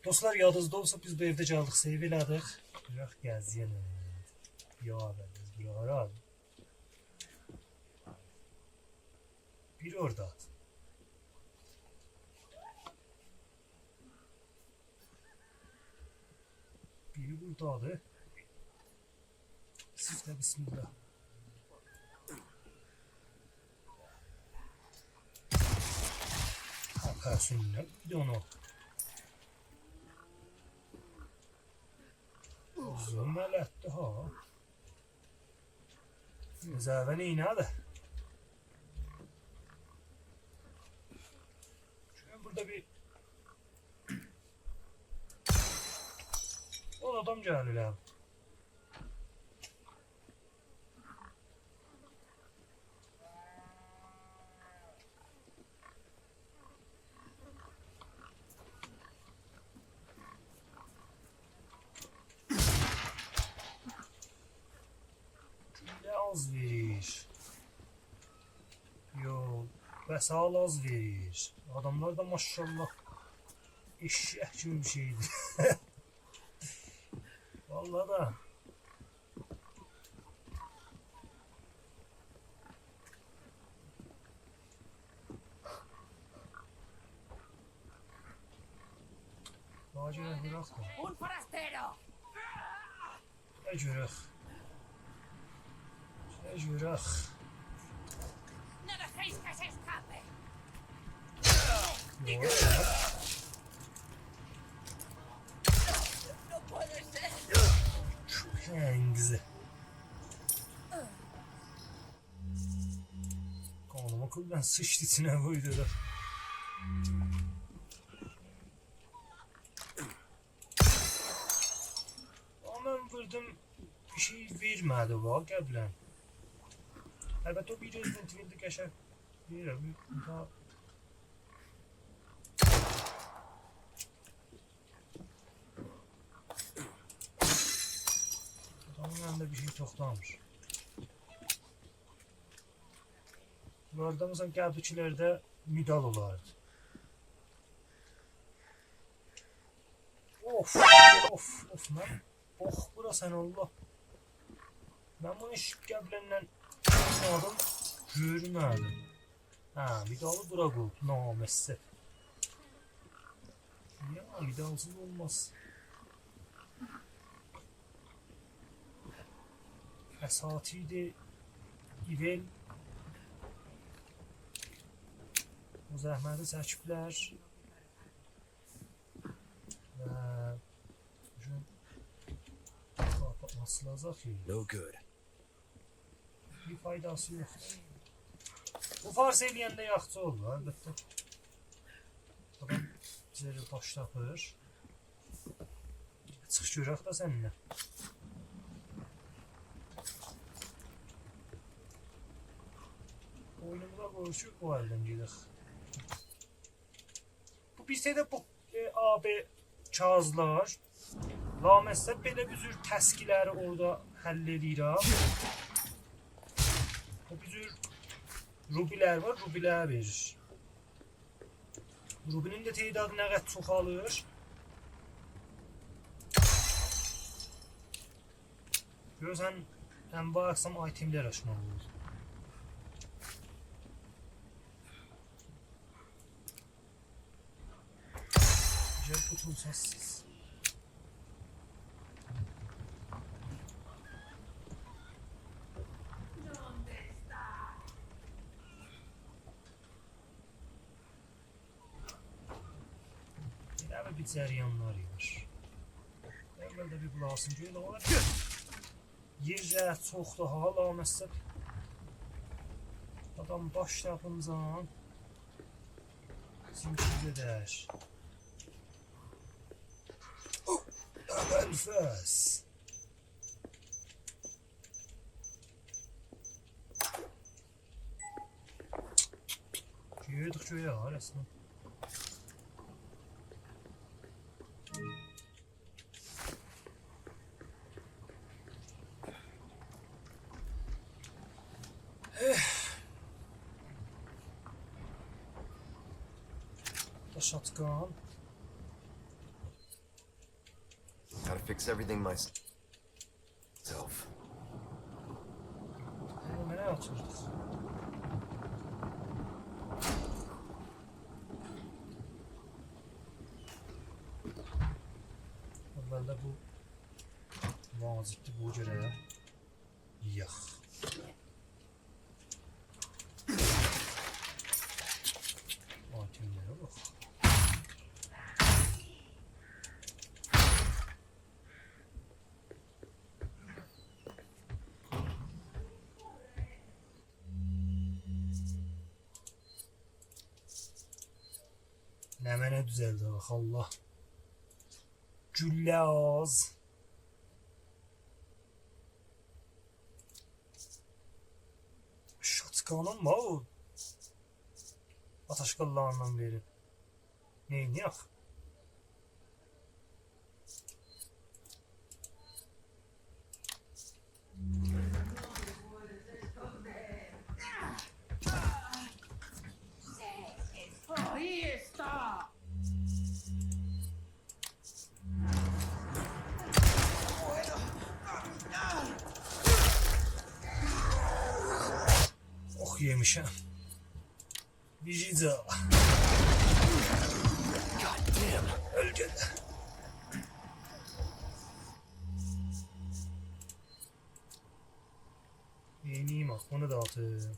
Dostlar yadınızda olsa biz bu evde caldık, save elədik. Bırak gəziyən. Ya biz buraları abi. Biri orada. Biri buradadır. Siz de bismillah. Arkasından bir de onu. Uzun mələtti ha. Zəvən iynədir. Çünkü burada bir o adam gəlir abi. Az verir. Yo, vəsal az verir. Adamlar da maşallah eşek gibi bir şeydi. Vallahi da. Acele bırak da. Un forastero. Ecürək. Ecürək. No dejéis que se escape. Yo, No puede ser. çok hengzi. Kanıma kullan sıçtı içine koydu da. Ama ben vurdum bir şey vermedi var qəblən. Əlbəttə o bir Resident Evil'də qəşəng verir. Daha adamın yanında bir şey toxlamış. Bunlarda mesela qəbdikilerde medal olardı. Of of lan. Oh bura sen Allah. Ben bunu hiç qəblənlə aldım. Görmədim. Ha medalı bura qoydu. Naməssət. Ya medalsız olmaz. Əsatiydi. İvel. O zəhməti çəkiblər. Və nasılacaq ki? No good. Bir faydası yoxdur. Bu fars eləyəndə yaxçı olur, əlbəttə. Adam bizə baş tapır. Çıx görək da səninlə. Oyunumuza qoyuşuq, bu əldən gedək. Bu bir şeydə bu AB kağızlar laməssət belə bir cür təskiləri orada həll edirəm. Bu bir cür rubilər var, rubilər verir. Rubinin də tedadı nə qədər çoxalır. Görürsən, ən bu axşam itemlər açmaq olur. Güzel kurtulsaz siz. Bir cəryanlar var. Əvvəldə bir bulasın göyə var. Yercə çoxdur ha, laməssət. Adam baş tapıncan simsiz edər. Əvvəlfəs. Göydük göyə ha, rəsmən. Shotgun. fix everything myself. Nereye atıyoruz? Evvelde bu vaziyette bu cüreye yıx. Itemlere bak. Nemene düzeldi bak Allah. Gülle ağız. Şatkanım mı o? Ataşkallarından beri. Neyin yok? Ahí está. Oh yemişim. Vijida. Öl gel. Yeniyim bak onu dağıtayım.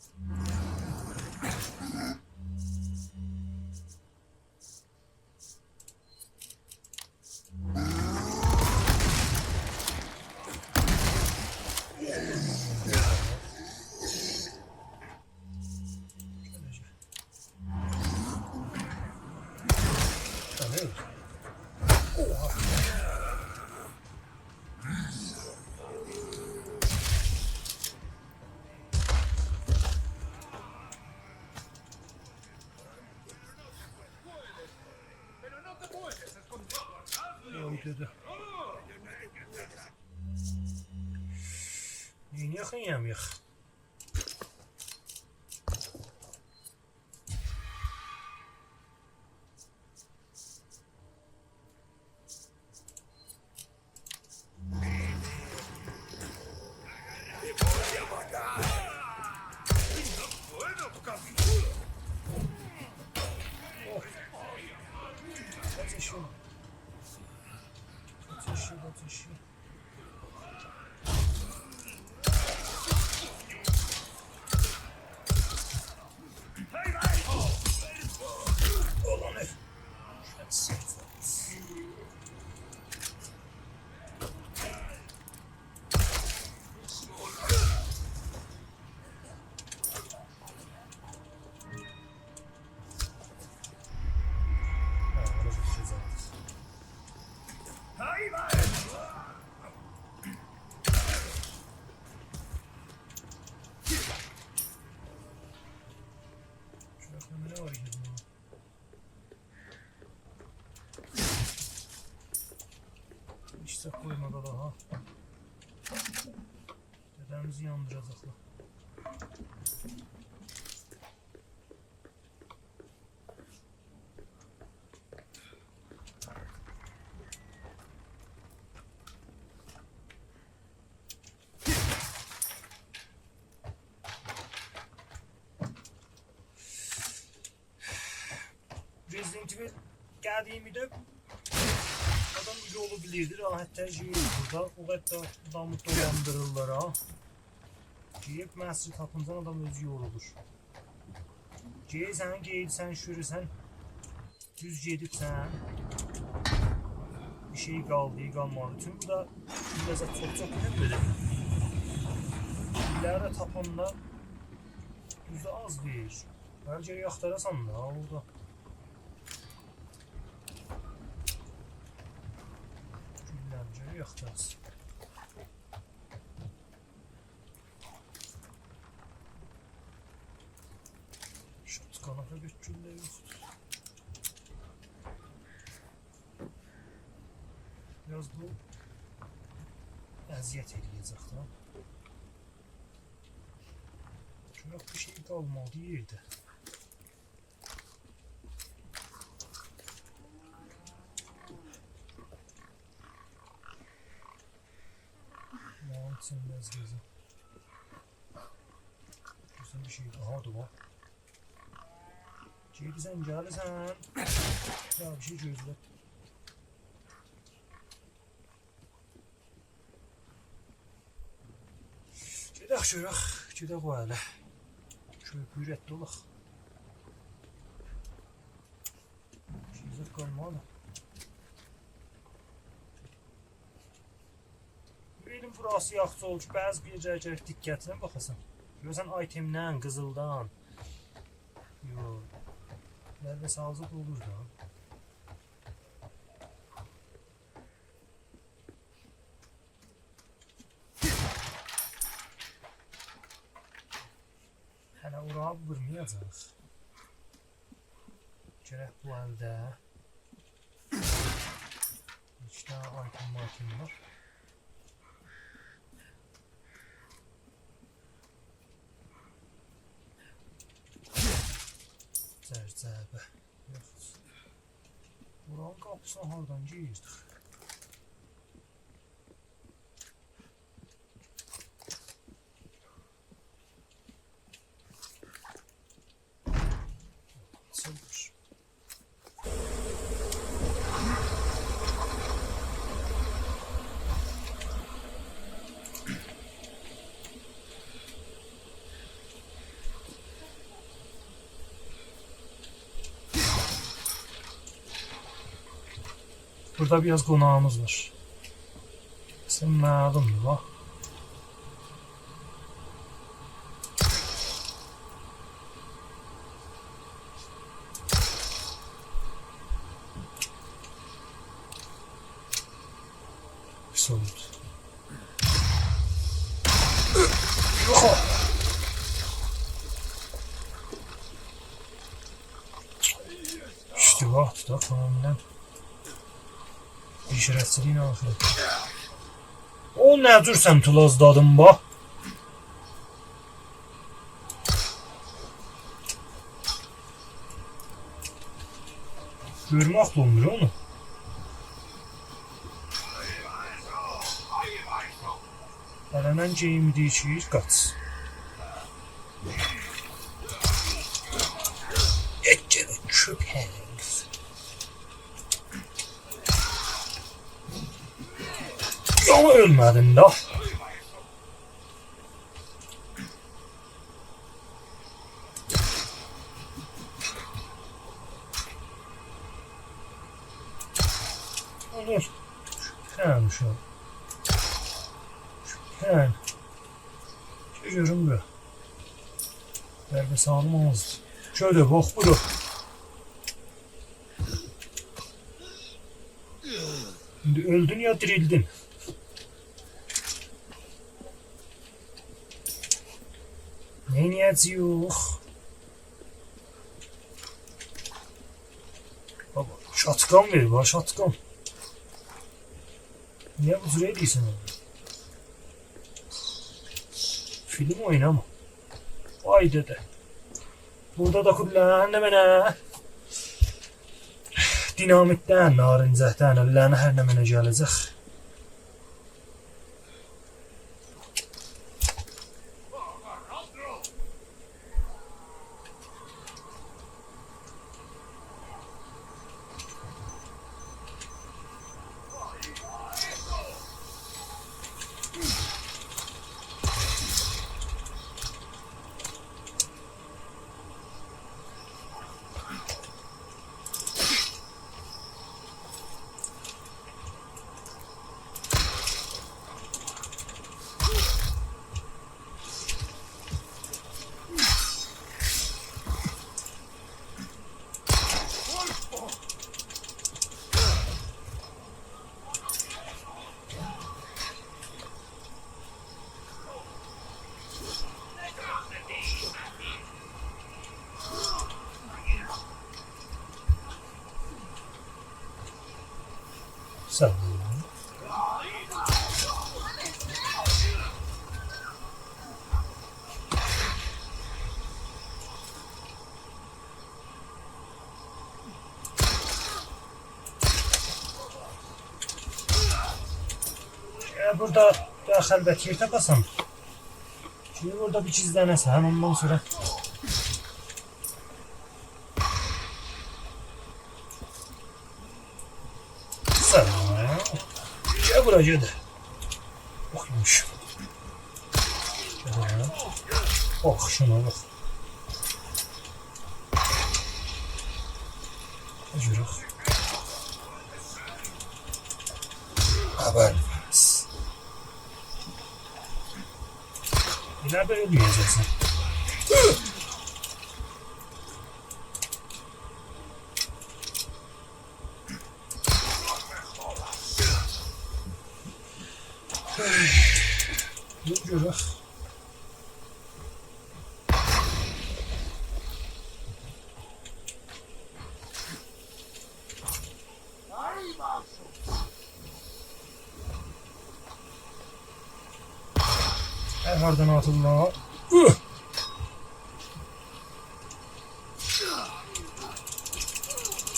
Dedi. Neyin yakın yem yak. Ateşi. Olan ev. Ne var ki bu? İşte koymadı daha. Dedemizi yandıracaklar. Resident Evil geldiğimde adam iyi olabilirdir. Hatta burada o kadar adamı dolandırırlar ha. Geyip mescid tapıncan adam özü yorulur. Geysen geysen şürüsen düz gedip sen bir şey kaldı kalmadı. Tüm bu da biraz çok ne böyle. İleride tapanda düzü az bir. Bence yaxtarasan da orada. Güllerce yaxtarasın. Şu tıkanaka götürüldü yoktur. Biraz bu əziyyət eləyəcək da. Çok bir şey kalmadı yerde. Geçsinmez gözü. Güzel bir şey. Aha duvar. Ceydi sen cali sen. Ya bir şey çözdüler. Cedak şörak. Cedak o hele. Şöyle büyüret dolak. Şeyzat kalmalı. Benim burası yaxşı olmuş. Bəzi gecələr diqqətinə baxasan. Görsən itemdən, qızıldan. Yox. Nerede sağlık olur da. Hələ ora vurmayacaq. Gərək bu əldə. İşte item var. Zərbə. Yox. Buranın qapısını hardan geyirdik? Açılmış. Burada biraz konağımız var. Sen məlum mu bak? Pis oldu. Yok. İşte bak tutak tamamen. İşarətçiliyin ahirət. O nə cür sən tulazdadın bax? Görmək olmur onu. Hələ mən geyimi deyişir, qaç. Əkərə köpək. Ama ölmedin de. Olur. Şüphen şu an. Şüphen. Görürüm bu. Verbe sağlam olmaz. Şöyle bak bunu. Şimdi öldün ya dirildin. Ne niyeti yok. Baba şatkan ver bana şatkan. Niye bu süre değilsin abi? Film oynama. Vay dede. Burada da kullan demene. Dinamitten, narincəhdən əllərini hər nə mənə gələcək. Sağ olun. burada daha xəlbət yer tapasam. Şimdi burada bir çizlənəsən, ondan sonra sana. Gel buraya da. Bakmış. Bak şuna bak. Acırık. Haber vermez. İleride ölmeyeceksin. Acırık. Her hardan atılma.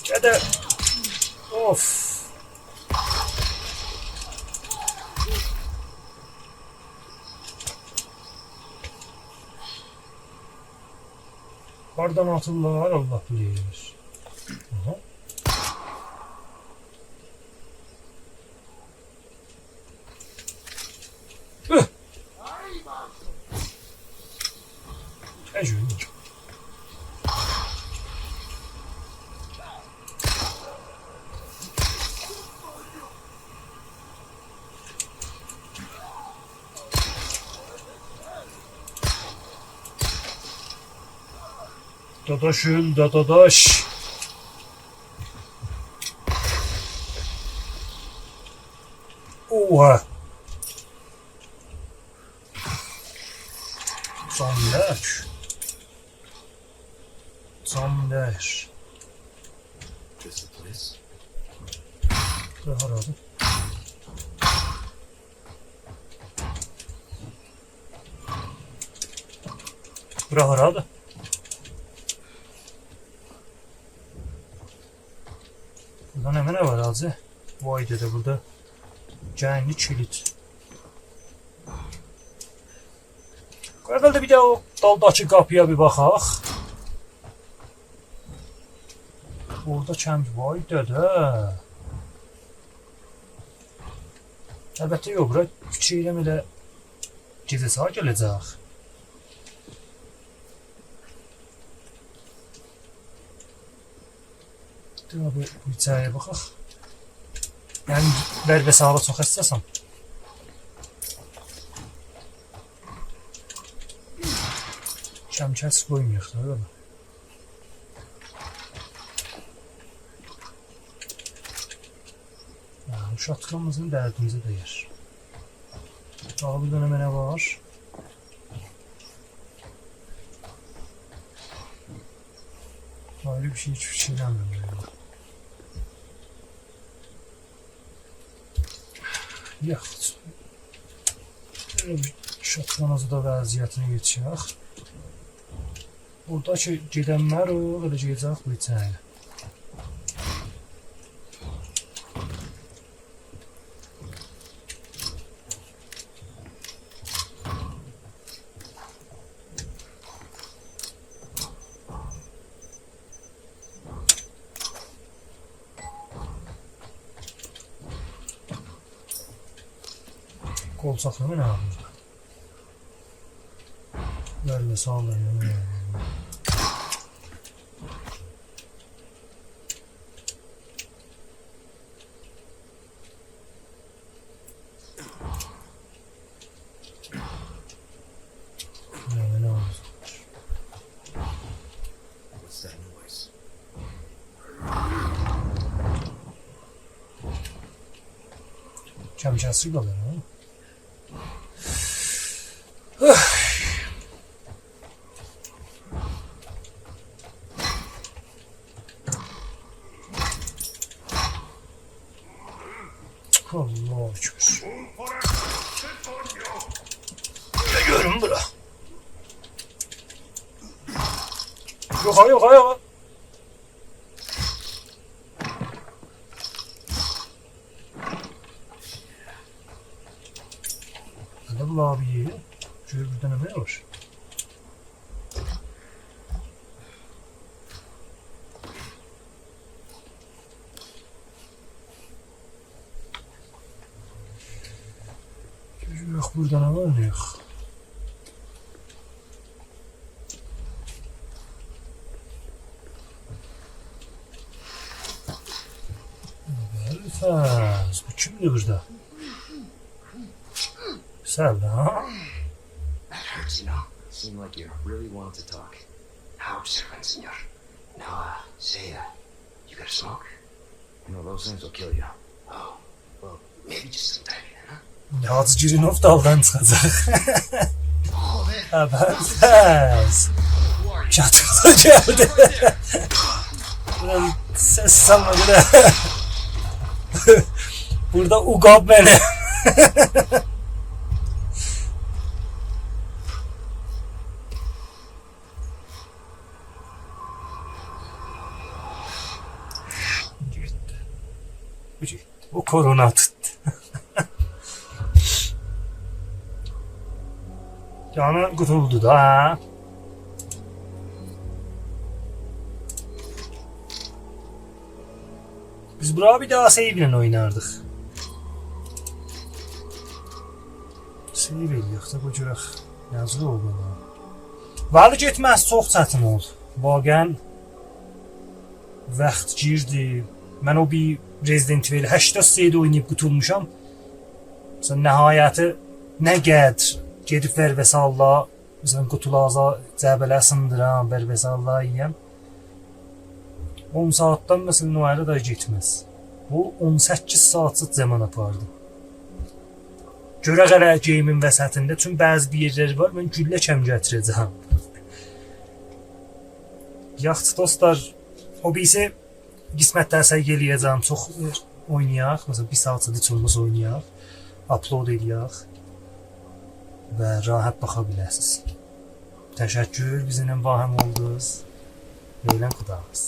Dede. Of. Hardan atırlar Allah bilir. Aha. Tecrübe. Dadaşım dadaş. Oha. Sonder. Sonder. This the place? Daha rahat. Bura rahat. Buradan hemen ne var ağzı? Vay dede burada. Canlı kilit. Evvelde bir de o daldakı kapıya bir bakaq. Orada kənd vay dede. Əlbəttə yox, bura küçüylə elə gecə sağa gələcək. Dur abi, bu içəriyə baxaq. Yəni, bərdə sağa çox həssasam. Kəmkəs qoymayaq da, öyle mi? Bu şatkamızın dərdimizi deyir. Daha bir dönəmə nə var? Ayrı bir şey, hiçbir şey eləmirəm. Yaxud. Böyle bir şatkanızı da vəziyyətini geçək. Buradakı gedənlər o, elə gedəcək bu içəriyə. Kol saklama ne yapıyor? Böyle sağlayalım. Ne oldu? What's that noise? Çamşası kalır ha. Allah şükür. Ne görün bura? Yok yok yok. bu lobiyi. Gör burada ne var? Yok burada ne var ne yok. Belfast. Bu kimdi burada? Selam. That hurts, you know. Seemed like you really wanted to talk. How observant, senor. Now, say, you got a smoke? You know, those things will kill you. Oh, well, maybe just some tiny, huh? Hacı Girinov daldan çıkacak. Oh, man. Ha Belfast. Çatıda geldi. Buradan ses salma burada. Burada ugab beni. Bu korona tuttu. Canı kuruldu da ha. Biz buraya bir daha save oynardık. Save eləyək də bu cürə yazılı oldu. Valı getməz çox çətin oldu. Vaqən vaxt girdi. Mən o bir Resident Evil 80 CD oynayıb qutulmuşam. Məsələn, nəhayəti nə qədər gedib ver və salla, məsələn, qutulaza cəbələ sındıram, ver və salla yiyəm. 10 saatdan məsələn o ayrı da getməz. Bu 18 saatçı zaman apardı. Görə qələ game'in vəsətində çünki bəzi bir yerləri var, mən güllə kəm gətirəcəm. Yaxşı dostlar, o birisi qismətlərsə eləyəcəm, çox oynayaq. Məsələn, bir saatçı heç olmasa oynayaq. Upload eləyək. Və rahat baxa biləsiniz. Təşəkkür, bizimlə bahəm oldunuz. Eylən xudahafız.